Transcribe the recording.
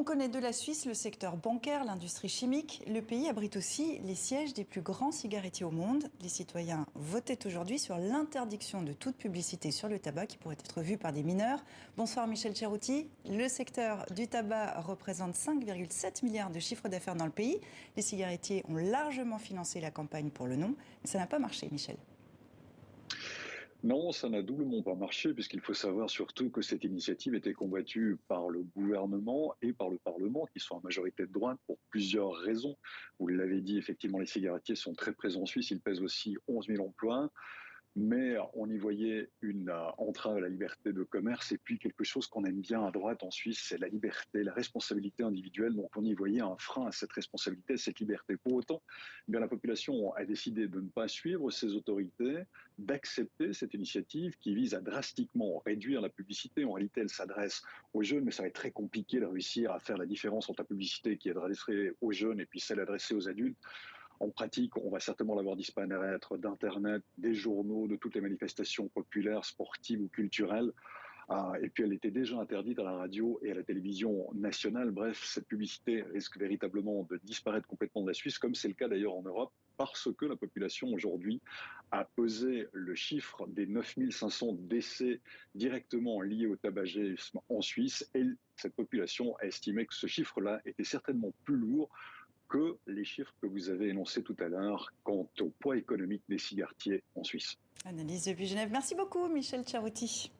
connaît de la Suisse le secteur bancaire, l'industrie chimique. Le pays abrite aussi les sièges des plus grands cigarettiers au monde. Les citoyens votaient aujourd'hui sur l'interdiction de toute publicité sur le tabac qui pourrait être vue par des mineurs. Bonsoir Michel Cerutti. Le secteur du tabac représente 5,7 milliards de chiffre d'affaires dans le pays. Les cigarettiers ont largement financé la campagne pour le non, mais ça n'a pas marché, Michel. Non, ça n'a doublement pas marché, puisqu'il faut savoir surtout que cette initiative était combattue par le gouvernement et par le Parlement, qui sont en majorité de droite pour plusieurs raisons. Vous l'avez dit, effectivement, les cigarettiers sont très présents en Suisse, ils pèsent aussi 11 000 emplois. Mais on y voyait une entrave à la liberté de commerce et puis quelque chose qu'on aime bien à droite en Suisse, c'est la liberté, la responsabilité individuelle. Donc on y voyait un frein à cette responsabilité, à cette liberté. Pour autant, eh bien, la population a décidé de ne pas suivre ces autorités, d'accepter cette initiative qui vise à drastiquement réduire la publicité. En réalité, elle s'adresse aux jeunes, mais ça va être très compliqué de réussir à faire la différence entre la publicité qui est adressée aux jeunes et puis celle adressée aux adultes. En pratique, on va certainement la voir disparaître d'Internet, des journaux, de toutes les manifestations populaires, sportives ou culturelles. Et puis elle était déjà interdite à la radio et à la télévision nationale. Bref, cette publicité risque véritablement de disparaître complètement de la Suisse, comme c'est le cas d'ailleurs en Europe, parce que la population aujourd'hui a pesé le chiffre des 9 500 décès directement liés au tabagisme en Suisse. Et cette population a estimé que ce chiffre-là était certainement plus lourd que les chiffres que vous avez énoncés tout à l'heure quant au poids économique des cigarettiers en Suisse. Analyse depuis Genève. Merci beaucoup, Michel Cerutti.